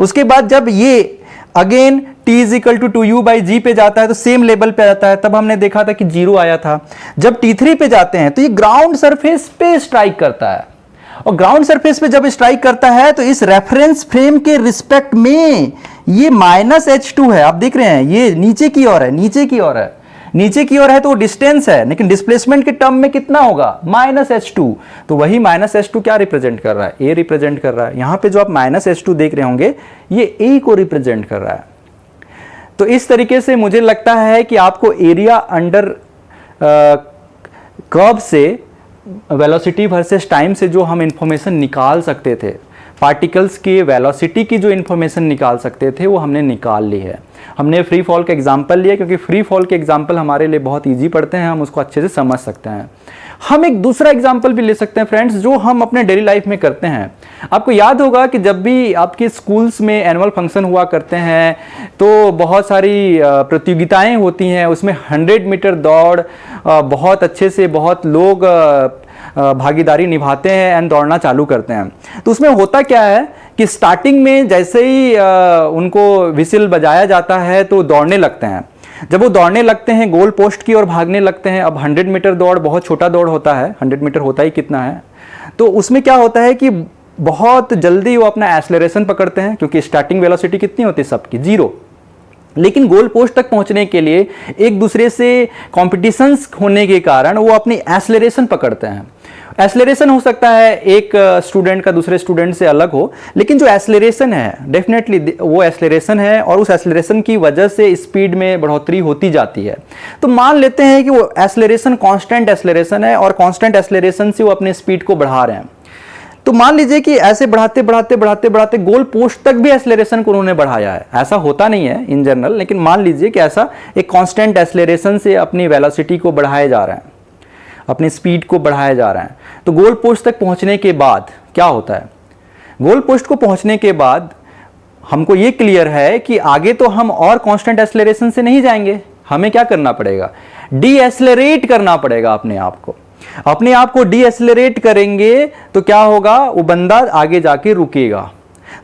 उसके बाद जब ये again t is equal to 2u by G पे जाता है तो सेम लेवल पे आता है, तब हमने देखा था कि 0 आया था। जब t3 पे जाते हैं तो ये ग्राउंड सरफेस पे स्ट्राइक करता है, और ग्राउंड सरफेस पे जब स्ट्राइक करता है तो इस रेफरेंस फ्रेम के रिस्पेक्ट में ये माइनस h2 है। आप देख रहे हैं ये नीचे की ओर है, नीचे की ओर है, नीचे की ओर है, तो वो डिस्टेंस है, लेकिन डिस्प्लेसमेंट के टर्म में कितना होगा? Minus h2। तो वही माइनस h2 क्या रिप्रेजेंट कर रहा है? a रिप्रेजेंट कर रहा है। यहां पे जो आप माइनस h2 देख रहे होंगे ये a को रिप्रेजेंट कर रहा है। तो इस तरीके से मुझे लगता है कि आपको एरिया अंडर कर्व से वेलोसिटी वर्सेस टाइम से जो हम इंफॉर्मेशन निकाल सकते थे, पार्टिकल्स के वेलोसिटी की जो इंफॉर्मेशन निकाल सकते थे, वो हमने निकाल ली है। हमने फ्री फॉल का एग्जांपल लिया क्योंकि फ्री फॉल के एग्जांपल हमारे लिए बहुत इजी पड़ते हैं, हम उसको अच्छे से समझ सकते हैं। हम एक दूसरा एग्जांपल भी ले सकते हैं फ्रेंड्स, जो हम अपने डेली लाइफ में करते हैं। आपको याद होगा कि जब भी आपके स्कूल्स में एनुअल फंक्शन हुआ करते हैं तो बहुत सारी प्रतियोगिताएं होती हैं, उसमें 100 मीटर दौड़ बहुत अच्छे से बहुत लोग भागीदारी निभाते हैं एंड दौड़ना चालू करते हैं। तो उसमें होता क्या है कि स्टार्टिंग में जैसे ही उनको विसिल बजाया जाता है तो दौड़ने लगते हैं। जब वो दौड़ने लगते हैं गोल पोस्ट की ओर भागने लगते हैं। अब 100 मीटर दौड़ बहुत छोटा दौड़ होता है, 100 मीटर होता ही कितना है, तो उसमें क्या होता है कि बहुत जल्दी वो अपना एक्सेलरेशन पकड़ते हैं क्योंकि स्टार्टिंग वेलोसिटी कितनी होती है सबकी? 0। लेकिन गोल पोस्ट तक पहुंचने के लिए एक दूसरे से कॉम्पिटिशन्स होने के कारण वो अपनी एक्सेलरेशन पकड़ते हैं। एक्सेलरेशन हो सकता है एक स्टूडेंट का दूसरे स्टूडेंट से अलग हो, लेकिन जो एक्सेलरेशन है डेफिनेटली वो एक्सेलरेशन है और उस एक्सेलरेशन की वजह से स्पीड में बढ़ोतरी होती जाती है। तो मान लेते हैं कि वो एक्सेलरेशन कांस्टेंट एक्सेलरेशन है और कांस्टेंट एक्सेलरेशन से वो अपने स्पीड को बढ़ा रहे हैं। तो मान लीजिए कि ऐसे बढ़ाते बढ़ाते बढ़ाते बढ़ाते गोल पोस्ट तक भी एक्सेलरेशन को उन्होंने बढ़ाया है। ऐसा होता नहीं है इन जनरल, लेकिन मान लीजिए कि ऐसा एक कांस्टेंट एक्सेलरेशन से अपनी वेलोसिटी को बढ़ाए जा रहे हैं, अपनी स्पीड को बढ़ाया जा रहा है। तो गोल पोस्ट तक पहुंचने के बाद क्या होता है? गोल पोस्ट को पहुंचने के बाद हमको ये क्लियर है कि आगे तो हम और कांस्टेंट एक्सेलरेशन से नहीं जाएंगे, हमें क्या करना पड़ेगा? डी एक्सेलरेट करना पड़ेगा अपने आप को डी एक्सेलरेट करेंगे तो क्या होगा? वो बंदा आगे जाके रुकेगा।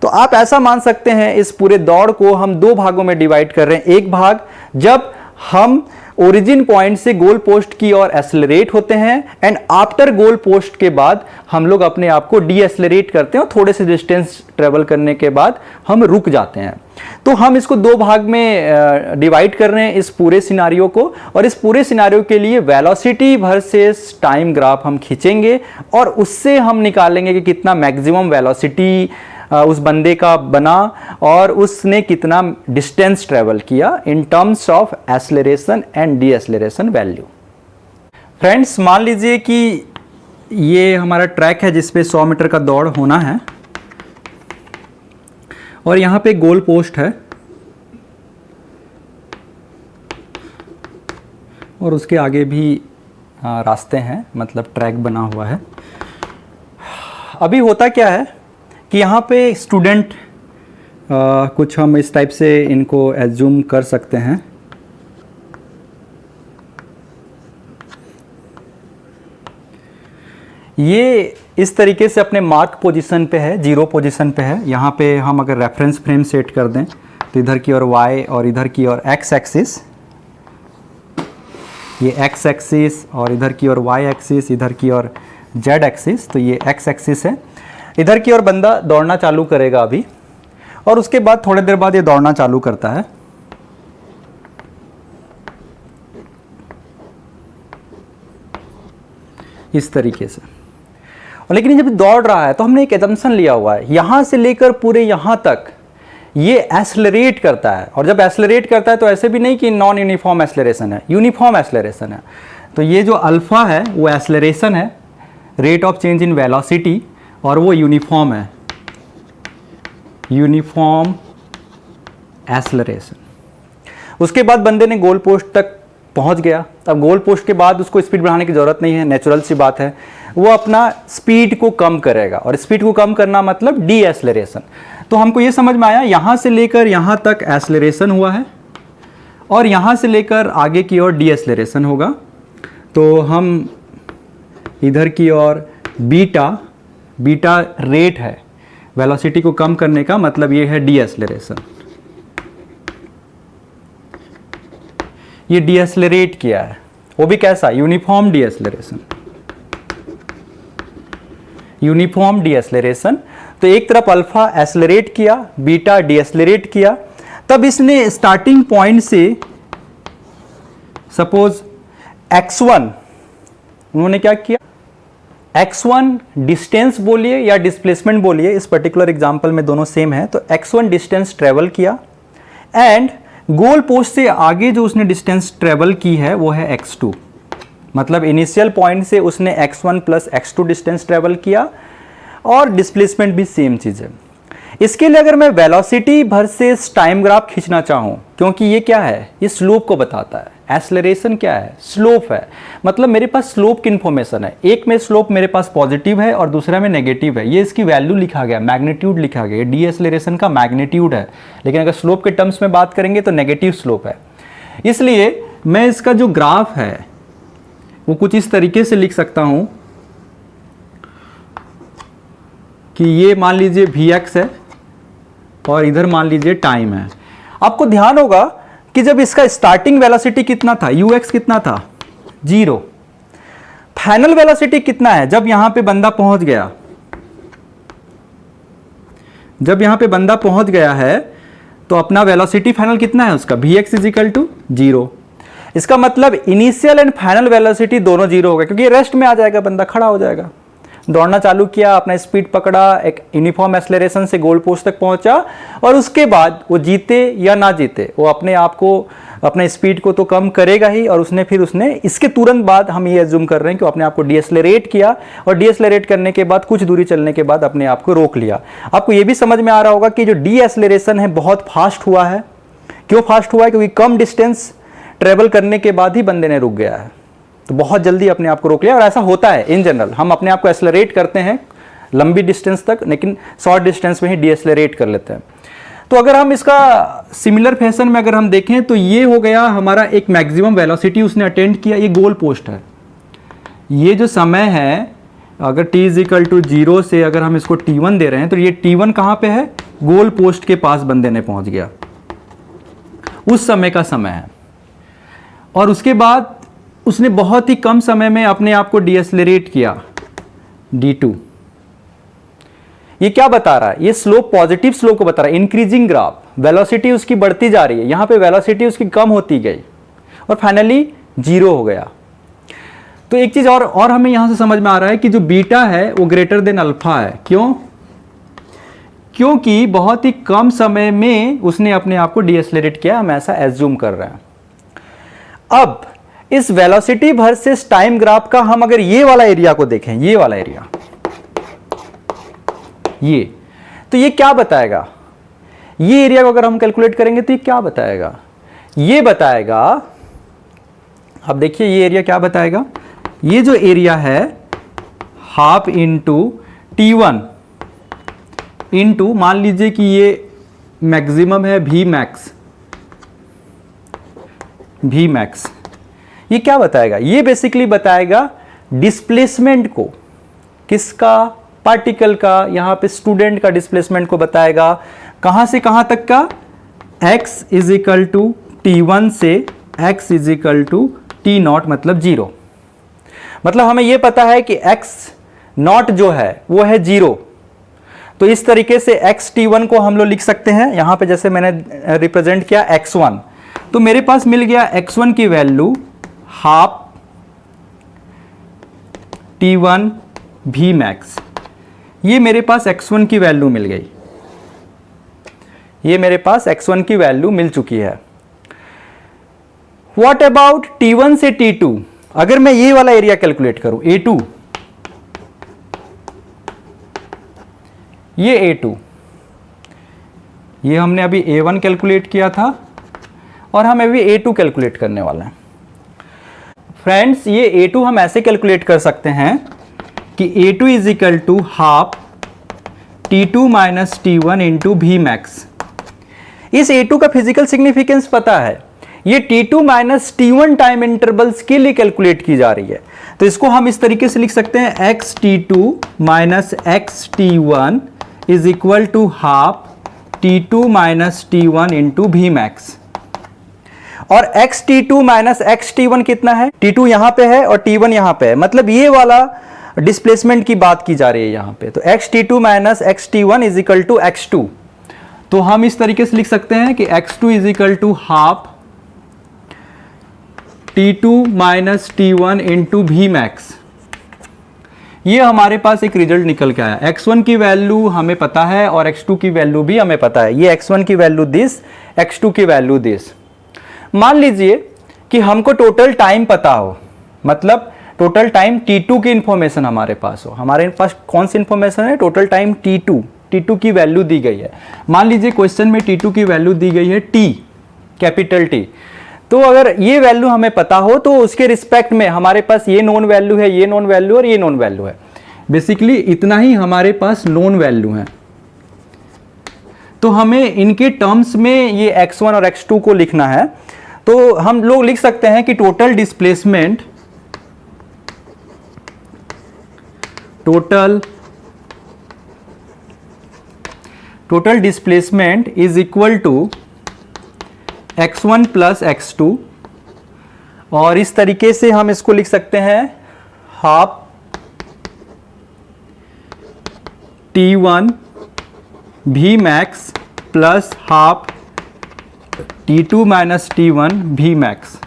तो आप ऐसा मान सकते हैं इस पूरे दौड़ को हम 2 भागों में डिवाइड कर रहे हैं। एक भाग जब हम ओरिजिन पॉइंट से गोल पोस्ट की ओर एक्सेलरेट होते हैं एंड आफ्टर गोल पोस्ट के बाद हम लोग अपने आप को डी एक्सेलरेट करते हैं और थोड़े से डिस्टेंस ट्रेवल करने के बाद हम रुक जाते हैं। तो हम इसको 2 भाग में डिवाइड कर रहे हैं इस पूरे सिनारियो को, और इस पूरे सिनारियो के लिए वेलोसिटी वर्सेस टाइम ग्राफ हम खींचेंगे और उससे हम निकालेंगे कि कितना मैक्सिमम वेलोसिटी उस बंदे का बना और उसने कितना डिस्टेंस ट्रेवल किया इन terms of acceleration and D acceleration value. Friends, मान लीजिए कि ये हमारा ट्रैक है जिसपे 100 मीटर का दौड़ होना है और यहाँ पे गोल पोस्ट है और उसके आगे भी रास्ते हैं, मतलब ट्रैक बना हुआ है। अभी होता क्या है कि यहाँ पे स्टूडेंट कुछ हम इस टाइप से इनको एज्यूम कर सकते हैं। ये इस तरीके से अपने मार्क पोजीशन पे है, 0 पोजीशन पे है। यहाँ पे हम अगर रेफरेंस फ्रेम सेट कर दें तो इधर की ओर y और इधर की ओर x एक्सिस, ये x एक्सिस और इधर की ओर y एक्सिस, इधर की ओर z एक्सिस, तो ये x एक्सिस है। इधर की ओर बंदा दौड़ना चालू करेगा अभी, और उसके बाद थोड़ी देर बाद ये दौड़ना चालू करता है। इस तरीके से। और लेकिन जब दौड़ रहा है तो हमने एक एजम्पशन लिया हुआ है, यहाँ से लेकर पूरे यहाँ तक ये एक्सेलरेट करता है। और जब एक्सेलरेट करता है तो ऐसे भी नहीं कि नॉन यूनिफॉर्म एक्सेलरेशन है, यूनिफॉर्म एक्सेलरेशन है। तो ये जो अल्फा है वो एक्सेलरेशन है, rate of change in velocity, और वो यूनिफॉर्म है, यूनिफॉर्म एक्सेलरेशन। उसके बाद बंदे ने गोल पोस्ट तक पहुंच गया। अब गोल पोस्ट के बाद उसको स्पीड बढ़ाने की ज़रूरत नहीं है, नेचुरल सी बात है। वो अपना स्पीड को कम करेगा, और स्पीड को कम करना मतलब डी एक्सेलरेशन। तो हमको ये समझ में आया, यहाँ से लेकर यहाँ तक एक्सेलरेशन हुआ है और यहाँ से लेकर आगे की ओर डी एक्सेलरेशन होगा। तो हम इधर की ओर बीटा, बीटा रेट है वेलोसिटी को कम करने का, मतलब ये है डी एक्सेलरेशन। ये डी एक्सेलरेट किया है, वो भी कैसा, uniform D acceleration, uniform D acceleration. तो एक तरफ अल्फा एक्सेलरेट किया, बीटा डी एक्सेलरेट किया। तब इसने स्टार्टिंग पॉइंट से सपोज x1, उन्होंने क्या किया, x1 डिस्टेंस बोलिए या डिस्प्लेसमेंट बोलिए, इस पर्टिकुलर एग्जांपल में दोनों सेम है। तो x1 डिस्टेंस ट्रेवल किया, एंड गोल पोस्ट से आगे जो उसने डिस्टेंस ट्रेवल की है वो है x2, मतलब इनिशियल पॉइंट से उसने x1 plus x2 distance travel किया, और डिस्प्लेसमेंट भी सेम चीज़ है। इसके लिए अगर मैं वेलोसिटी वर्सेस टाइम ग्राफ खींचना चाहूँ, क्योंकि ये क्या है, ये स्लोप को बताता है। एक्सेलरेशन क्या है, स्लोप है, मतलब मेरे पास स्लोप की इन्फॉर्मेशन है। एक में स्लोप मेरे पास पॉजिटिव है और दूसरा में नेगेटिव है, ये इसकी वैल्यू लिखा गया, मैग्नीट्यूड लिखा गया, डी एक्सेलरेशन का मैग्नीट्यूड है। लेकिन अगर स्लोप के टर्म्स में बात करेंगे तो नेगेटिव स्लोप है। इसलिए मैं इसका जो ग्राफ है वो कुछ इस तरीके से लिख सकता हूं कि ये मान लीजिए Vx है और इधर मान लीजिए टाइम है। आपको ध्यान होगा कि जब इसका स्टार्टिंग वेलोसिटी कितना था, ux कितना था, 0। फाइनल वेलोसिटी कितना है जब यहां पे बंदा पहुंच गया, जब यहां पे बंदा पहुंच गया है तो अपना वेलोसिटी फाइनल कितना है उसका, Vx इज इक्वल टू 0। इसका मतलब इनिशियल एंड फाइनल वेलोसिटी दोनों 0 हो गए, क्योंकि रेस्ट में आ जाएगा, बंदा खड़ा हो जाएगा। दौड़ना चालू किया, अपना स्पीड पकड़ा, एक यूनिफॉर्म एक्सेलरेशन से गोल पोस्ट तक पहुंचा, और उसके बाद वो जीते या ना जीते वो अपने आप को, अपने स्पीड को तो कम करेगा ही। और उसने इसके तुरंत बाद हम ये एज्यूम कर रहे हैं कि अपने आप को डीएक्सेलरेट किया, और डीएक्सेलरेट करने के बाद कुछ दूरी चलने के बाद अपने आप को रोक लिया। आपको ये भी समझ में आ रहा होगा कि जो डीएक्सेलरेशन है बहुत फास्ट हुआ है। क्यों फास्ट हुआ है, क्योंकि कम डिस्टेंस ट्रेवल करने के बाद ही बंदे ने रुक गया है, तो बहुत जल्दी अपने आप को रोक लिया। और ऐसा होता है इन जनरल, हम अपने आप को एक्सेलरेट करते हैं लंबी डिस्टेंस तक, लेकिन शॉर्ट डिस्टेंस में ही डीएक्सेलरेट कर लेते हैं। तो अगर हम इसका सिमिलर फैशन में अगर हम देखें तो ये हो गया हमारा एक मैक्सिमम वेलोसिटी उसने अटेंड किया, ये गोल पोस्ट है। ये जो समय है, अगर t इज इक्वल टू 0 से अगर हम इसको t1 दे रहे हैं तो ये t1 कहाँ पे है, गोल पोस्ट के पास बंदे ने पहुंच गया, उस समय का समय है। और उसके बाद उसने बहुत ही कम समय में अपने आप को डीएक्सेलरेट किया, d2। ये क्या बता रहा है, ये स्लोप पॉजिटिव स्लोप को बता रहा है, इंक्रीजिंग ग्राफ, वेलोसिटी उसकी बढ़ती जा रही है। यहां पे वेलोसिटी उसकी कम होती गई और फाइनली 0 हो गया। तो एक चीज और हमें यहां से समझ में आ रहा है कि जो बीटा है वो ग्रेटर देन अल्फा है। क्यों, क्योंकि बहुत ही कम समय में उसने अपने आप को डीएक्सेलरेट किया, हम ऐसा एज्यूम कर रहे हैं। अब इस वेलोसिटी वर्सेस टाइम ग्राफ का हम अगर ये वाला एरिया को देखें, ये वाला एरिया, ये तो ये क्या बताएगा, ये एरिया को अगर हम कैलकुलेट करेंगे तो ये क्या बताएगा, ये बताएगा, अब देखिए ये एरिया क्या बताएगा, ये जो एरिया है हाफ इंटू T1 इंटू, मान लीजिए कि ये मैक्सिमम है V मैक्स, ये क्या बताएगा? ये बेसिकली बताएगा डिस्प्लेसमेंट को, किसका? पार्टिकल का, यहाँ पे स्टूडेंट का डिस्प्लेसमेंट को बताएगा। कहाँ से कहाँ तक का? x is equal to T1 से x is equal to T0 मतलब 0। मतलब हमें ये पता है कि x0 जो है वो है 0। तो इस तरीके से x T1 को हम लोग लिख सकते हैं, यहाँ पे जैसे मैंने रिप्रेजेंट किया x1। तो मेरे पास मिल गया x1 की value half T1 V max. ये मेरे पास x1 की वैल्यू मिल गई, ये मेरे पास x1 की वैल्यू मिल चुकी है। व्हाट अबाउट T1 से T2? अगर मैं ये वाला एरिया कैलकुलेट करूं A2, ये A2, ये हमने अभी A1 कैलकुलेट किया था और हम अभी A2 कैलकुलेट करने वाले हैं। फ्रेंड्स, ये A2 हम ऐसे कैलकुलेट कर सकते हैं कि A2 is equal to half T2 minus T1 into V max. इस A2 का फिजिकल सिग्निफिकेंस पता है, ये T2 minus T1 time intervals के लिए कैलकुलेट की जा रही है। तो इसको हम इस तरीके से लिख सकते हैं XT2 minus XT1 is equal to half T2 minus T1 into V max. और XT2 माइनस XT1 कितना है? T2 यहां पे है और T1 यहां पे है, मतलब ये वाला डिस्प्लेसमेंट की बात की जा रही है यहां पे। तो XT2 minus XT1 is equal to X2। तो हम इस तरीके से लिख सकते हैं कि X2 is equal to half T2 minus T1 into V max. ये हमारे पास एक रिजल्ट निकल के आया। X1 की वैल्यू हमें पता है और X2 की वैल्यू भी हमें पता है। ये X1 की वैल्यू दिस, X2 की वैल्यू दिस। मान लीजिए कि हमको टोटल टाइम पता हो, मतलब टोटल टाइम T2 की इंफॉर्मेशन हमारे पास हो। हमारे पास कौन सी इंफॉर्मेशन है? टोटल टाइम T2 की वैल्यू दी गई है। मान लीजिए क्वेश्चन में T2 की वैल्यू दी गई है T, कैपिटल T। तो अगर ये वैल्यू हमें पता हो तो उसके रिस्पेक्ट में हमारे पास ये नोन वैल्यू है, ये नोन वैल्यू और ये नोन वैल्यू है। बेसिकली इतना ही हमारे पास नोन वैल्यू है। तो हमें इनके टर्म्स में ये x1 और x2 को लिखना है। तो हम लोग लिख सकते हैं कि total displacement is equal to x1 plus x2। और इस तरीके से हम इसको लिख सकते हैं half T1 V max plus half T2 minus T1 V max.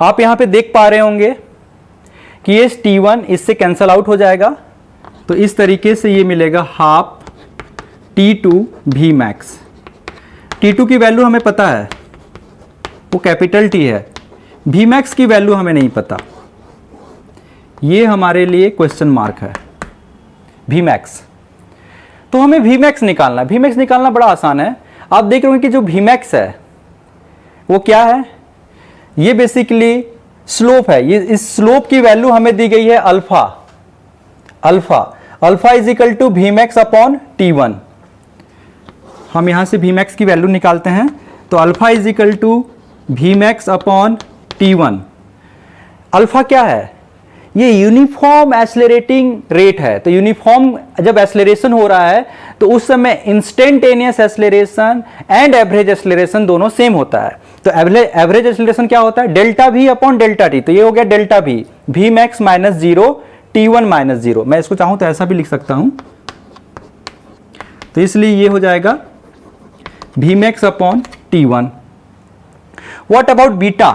आप यहां पे देख पा रहे होंगे कि ये T1 इससे कैंसल आउट हो जाएगा। तो इस तरीके से ये मिलेगा half T2 V max. T2 की वैल्यू हमें पता है, वो कैपिटल T है। V मैक्स की वैल्यू हमें नहीं पता, ये हमारे लिए क्वेश्चन मार्क है। V मैक्स, तो हमें V मैक्स निकालना है। V मैक्स निकालना बड़ा आसान है। आप देख रहे होंगे कि जो V मैक्स है वो क्या है? ये बेसिकली स्लोप है। ये इस स्लोप की वैल्यू हमें दी गई है alpha. Alpha is equal to V max upon T1। हम यहां से V मैक्स की वैल्यू निकालते हैं। तो alpha is equal to V max upon T1। Alpha क्या है? ये यूनिफॉर्म एक्सेलरेटिंग रेट है। तो यूनिफॉर्म जब एक्सेलरेशन हो रहा है तो उस समय instantaneous acceleration and average acceleration दोनों सेम होता है। तो एवरेज एक्सेलरेशन क्या होता है? Delta V upon delta T। तो ये हो गया delta V, V max minus 0, T1 minus 0। मैं इसको चाहूं तो ऐसा भी लिख सकता हूं। तो इसलिए ये हो जाएगा V max upon T1। What about beta?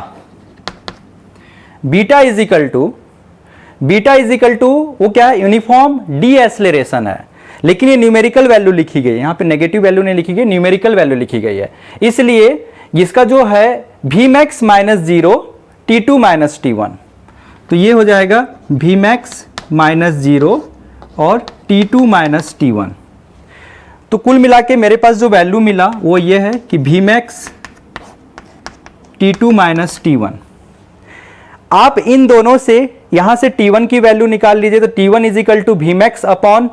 Beta is equal to वो क्या है? यूनिफॉर्म डी एक्सेलरेशन है, लेकिन ये न्यूमेरिकल वैल्यू लिखी गई है। यहां पे नेगेटिव वैल्यू नहीं लिखी गई, न्यूमेरिकल वैल्यू लिखी गई है। इसलिए इसका जो है V max minus 0, T2 minus T1। तो ये हो जाएगा V मैक्स माइनस 0 और T2 माइनस T1। तो कुल मिला के मेरे पास जो वैल्यू मिला वो ये है कि V max T2 minus T1। आप इन दोनों से यहां से T1 की वैल्यू निकाल लीजिए, तो T1 is equal to Vmax upon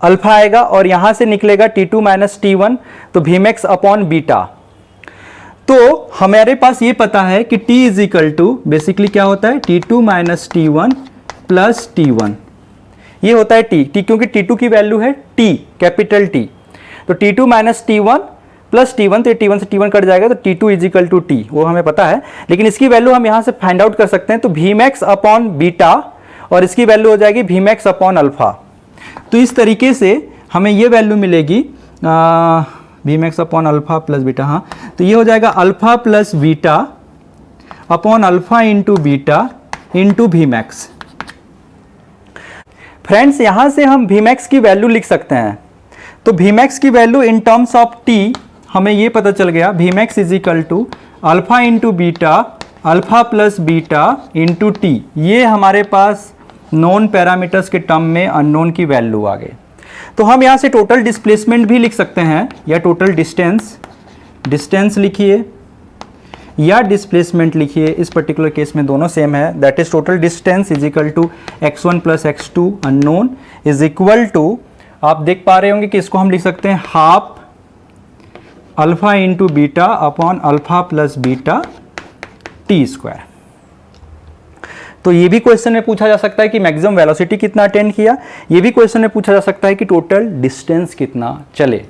alpha आएगा, और यहां से निकलेगा T2 माइनस T1, तो Vmax अपॉन बीटा। तो हमारे पास ये पता है कि T is equal to basically क्या होता है, T2 minus T1 plus T1, ये होता है T क्योंकि T2 की वैल्यू है T, कैपिटल T, तो T2 minus T1 plus T1, तो T1 से T1 कट जाएगा, तो T2 is equal to T, वो हमें पता है। लेकिन इसकी वैल्यू हम यहाँ से फाइंड आउट कर सकते हैं, तो Vmax अपॉन बीटा, और इसकी वैल्यू हो जाएगी Vmax अपॉन अल्फा। तो इस तरीके से हमें ये वैल्यू मिलेगी Vmax upon alpha plus beta, हाँ, तो ये हो जाएगा alpha plus beta upon alpha into beta into Vmax। Friends, यहां से हम Vmax की वैल्यू लिख सकते हैं, तो Vmax की value in terms of T हमें ये पता चल गया, Vmax is equal to alpha into beta alpha plus beta into T। ये हमारे पास नॉन पैरामीटर्स के टर्म में अननोन की वैल्यू आ गई। तो हम यहाँ से टोटल डिस्प्लेसमेंट भी लिख सकते हैं, या टोटल डिस्टेंस लिखिए या डिस्प्लेसमेंट लिखिए, इस पर्टिकुलर केस में दोनों सेम है। That is total distance is equal to x1 plus x2 unknown is equal to, आप देख पा रहे होंगे कि इसको हम लिख सकते हैं half alpha into beta upon alpha plus beta T square. तो ये भी क्वेश्चन में पूछा जा सकता है कि मैक्सिमम वेलोसिटी कितना अटेंड किया, ये भी क्वेश्चन में पूछा जा सकता है कि टोटल डिस्टेंस कितना चले।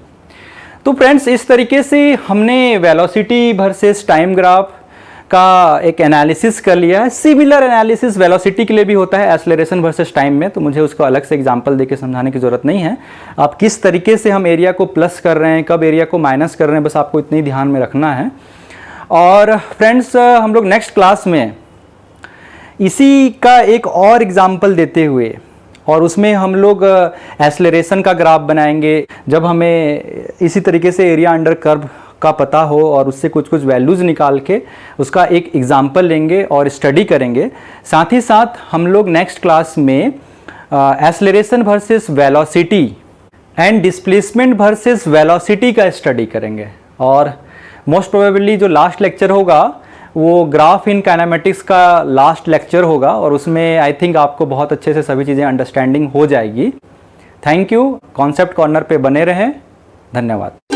तो फ्रेंड्स, इस तरीके से हमने वेलोसिटी वर्सेस टाइम ग्राफ का एक एनालिसिस कर लिया है। सिमिलर एनालिसिस वेलोसिटी के लिए भी होता है एक्सेलरेशन वर्सेस टाइम में, तो मुझे उसको अलग से एग्जांपल देके समझाने की ज़रूरत नहीं है। आप किस तरीके से हम एरिया को प्लस कर रहे हैं, कब एरिया को माइनस कर रहे हैं, बस आपको इतनी ध्यान में रखना है। और फ्रेंड्स, हम लोग नेक्स्ट क्लास में इसी का एक और एग्जाम्पल देते हुए, और उसमें हम लोग एक्सेलरेशन का ग्राफ बनाएंगे, जब हमें इसी तरीके से एरिया अंडर कर्व का पता हो और उससे कुछ वैल्यूज़ निकाल के उसका एक एग्जाम्पल लेंगे और स्टडी करेंगे। साथ ही साथ हम लोग नेक्स्ट क्लास में acceleration versus velocity and displacement versus velocity का स्टडी करेंगे। और मोस्ट प्रोबेबली जो लास्ट लेक्चर होगा वो ग्राफ इन काइनेमेटिक्स का लास्ट लेक्चर होगा, और उसमें आई थिंक आपको बहुत अच्छे से सभी चीज़ें अंडरस्टैंडिंग हो जाएगी। Thank you. कॉन्सेप्ट कॉर्नर पे बने रहें। धन्यवाद।